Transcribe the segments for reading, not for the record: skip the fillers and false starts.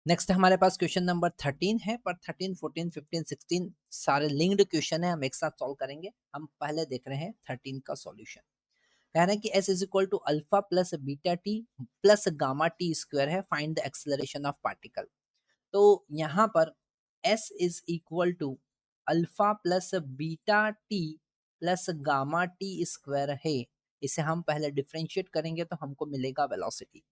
Next हमारे पास question number 13 है, पर 13, 14, 15, 16 सारे लिंक्ड क्वेश्चन है, हम एक साथ सॉल्व करेंगे। हम पहले देख रहे हैं 13 का सॉल्यूशन। कह रहे हैं कि s is equal to alpha plus beta T plus gamma T square है, find the acceleration of particle. तो यहाँ पर s is equal to alpha plus beta T plus gamma T square है। इसे हम पहले डिफरेंशिएट करेंगे तो हमको मिलेगा वेलोसिटी।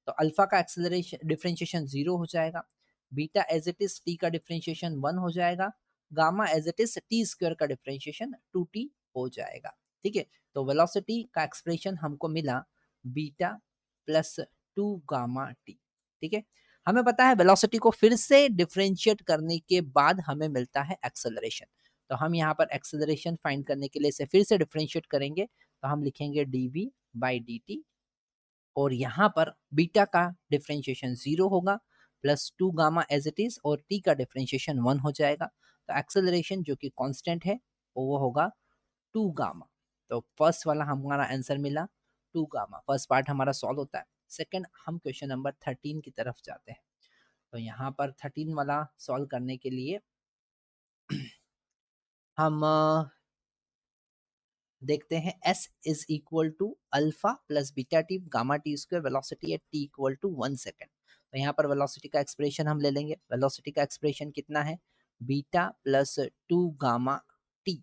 तो अल्फा का एक्सेलरेशन डिफरेंशिएशन 0 हो जाएगा, beta as it is t का डिफरेंशिएशन 1 हो जाएगा, gamma as it is t square का डिफरेंशिएशन 2t हो जाएगा। ठीक है, तो वेलोसिटी का एक्सप्रेशन हमको मिला बीटा प्लस 2 गामा टी। ठीक है, हमें पता है वेलोसिटी को फिर से डिफरेंशिएट करने के बाद हमें मिलता है एक्सेलरेशन। तो हम यहाँ पर एक्सेलरेशन फाइंड करने के लिए इसे फिर से डिफरेंशिएट करेंगे, तो हम लिखेंगे dv बाई dt, और यहाँ पर बीटा का डिफरेंशिएशन 0 होगा, plus 2 gamma as it is, और टी का डिफरेंशिएशन 1 हो जाएगा। तो एक्सेलरेशन जो कि कांस्टेंट है वो होगा 2 गामा। तो फर्स्ट वाला हमारा आंसर मिला 2 गामा, फर्स्ट पार्ट हमारा सॉल्व होता है। सेकंड हम क्वेश्चन नंबर 13 की तरफ जाते हैं। तो यहाँ पर 13 वाला सॉल्व करने के लिए हम देखते हैं s is equal to alpha plus beta t gamma T square, velocity at t equal to 1 second. तो यहाँ पर वेलोसिटी का एक्सप्रेशन हम ले लेंगे। वेलोसिटी का एक्सप्रेशन कितना है, बीटा प्लस 2 गामा टी।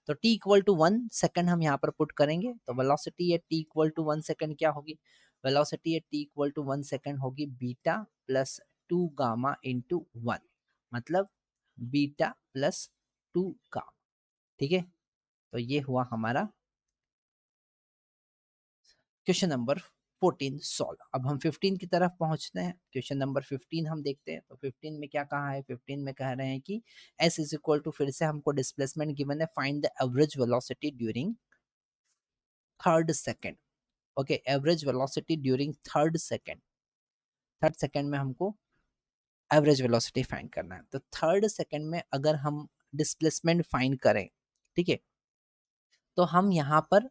तो t इक्वल टू 1 सेकेंड हम यहाँ पर पुट करेंगे, तो velocity at t equal to 1 second क्या होगी, velocity at t equal to 1 second होगी बीटा प्लस 2 गामा इंटू 1, मतलब बीटा प्लस 2 गामा। ठीक है, तो ये हुआ हमारा क्वेश्चन नंबर 14 सॉल्व। अब हम 15 की तरफ पहुंचते हैं। क्वेश्चन नंबर 15 हम देखते हैं। तो 15 में क्या कहा है, 15 में कह रहे हैं कि s इज इक्वल टू, फिर से हमको डिस्प्लेसमेंट गिवन है, find the average velocity during third second. Okay, average velocity during third second. Third second में हमको एवरेज वेलोसिटी फाइंड करना है। तो थर्ड सेकेंड में अगर हम डिस्प्लेसमेंट फाइंड करें, ठीक है, तो हम यहाँ पर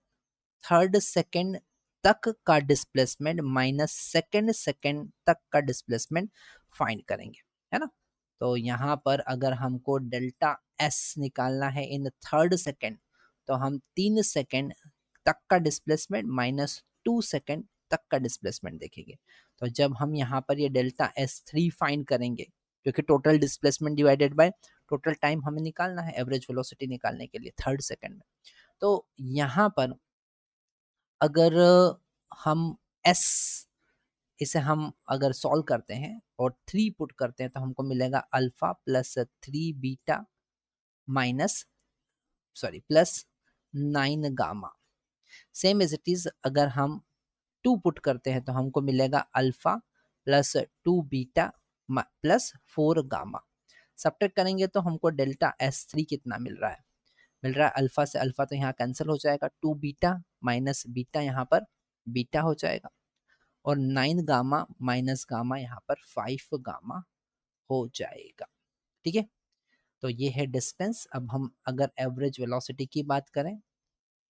थर्ड सेकेंड तक का डिस्प्लेसमेंट माइनस सेकेंड सेकेंड तक का डिस्प्लेसमेंट फाइंड करेंगे, है ना। तो यहाँ पर अगर हमको डेल्टा एस निकालना है इन थर्ड सेकेंड, तो हम 3 सेकेंड तक का डिस्प्लेसमेंट माइनस 2 सेकेंड तक का डिस्प्लेसमेंट देखेंगे। तो जब हम यहाँ पर ये डेल्टा एस थ्री फाइंड करेंगे, क्योंकि total displacement divided by total time हमें निकालना है एवरेज वेलोसिटी निकालने के लिए थर्ड सेकेंड में। तो यहाँ पर अगर हम s इसे हम अगर सॉल्व करते हैं और 3 पुट करते हैं, तो हमको मिलेगा alpha plus 3 beta minus plus 9 gamma. Same as it is अगर हम 2 पुट करते हैं, तो हमको मिलेगा alpha plus 2 beta plus 4 gamma. Subtract करेंगे तो हमको डेल्टा S3 कितना मिल रहा है, मिल रहा है अल्फा से अल्फा तो यहाँ कैंसिल हो जाएगा, 2 बीटा माइनस बीटा यहाँ पर बीटा हो जाएगा, और 9 गामा माइनस गामा यहाँ पर 5 गामा हो जाएगा। ठीक है, तो ये है डिस्टेंस। अब हम अगर एवरेज वेलोसिटी की बात करें,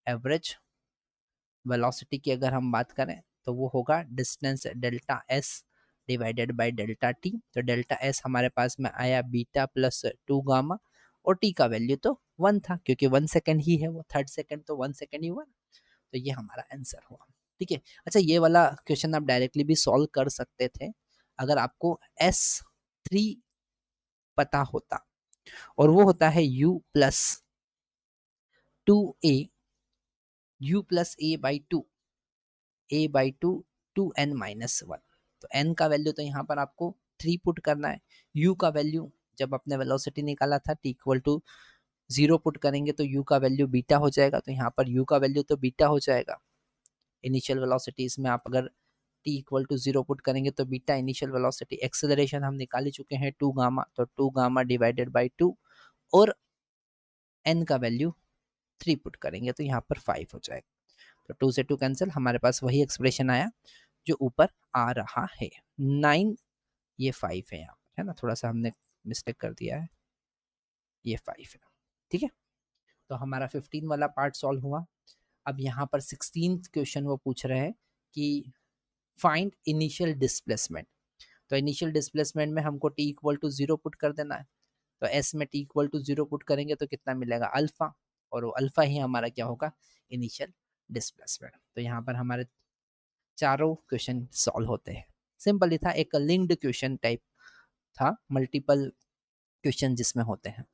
एवरेज वेलोसिटी की अगर हम बात करें, तो वो होगा distance delta S divided by delta T. तो डेल्टा एस हमारे पास में आया बीटा प्लस 2 गामा, और टी का वैल्यू तो 1 था, क्योंकि 1 सेकेंड ही है वो, थर्ड सेकेंड तो 1 सेकेंड ही हुआ। तो ये हमारा आंसर हुआ। ठीक है, अच्छा ये वाला क्वेश्चन आप डायरेक्टली भी सॉल्व कर सकते थे अगर आपको S3 पता होता, और वो होता है u plus A by two, A by two, 2n minus 1। तो n का वैल्यू तो यहाँ पर आपको 3 पुट करना है। u का वैल्यू जब आपने वेलोसिटी निकाला था t इक्वल टू 0 पुट करेंगे, तो u का वैल्यू बीटा हो जाएगा। तो यहाँ पर u का वैल्यू तो बीटा हो जाएगा। इनिशियल वेलोसिटी इसमें आप अगर t इक्वल टू 0 पुट करेंगे तो बीटा इनिशियल वेलोसिटी। एक्सेलरेशन हम निकाल ही चुके हैं 2 गामा, तो 2 गामा डिवाइडेड बाई 2, और n का वैल्यू 3 पुट करेंगे तो यहाँ पर 5 हो जाएगा। तो 2 से 2 कैंसिल, हमारे पास वही एक्सप्रेशन आया जो ऊपर आ रहा है 9, ये 5 है यहाँ पर, है ना, थोड़ा सा हमने मिस्टेक कर दिया है, ये 5 है। ठीक है, तो हमारा 15 वाला पार्ट सॉल्व हुआ। अब यहाँ पर 16th क्वेश्चन वो पूछ रहे हैं कि फाइंड इनिशियल डिस्प्लेसमेंट। तो इनिशियल डिस्प्लेसमेंट में हमको टी इक्वल टू 0 पुट कर देना है। तो एस में टी इक्वल टू 0 पुट करेंगे तो कितना मिलेगा अल्फा, और वो अल्फा ही हमारा क्या होगा इनिशियल डिस्प्लेसमेंट। तो यहाँ पर हमारे चारों क्वेश्चन सॉल्व होते हैं। सिंपल ही था, एक लिंक्ड क्वेश्चन टाइप था, मल्टीपल क्वेश्चन जिसमें होते हैं।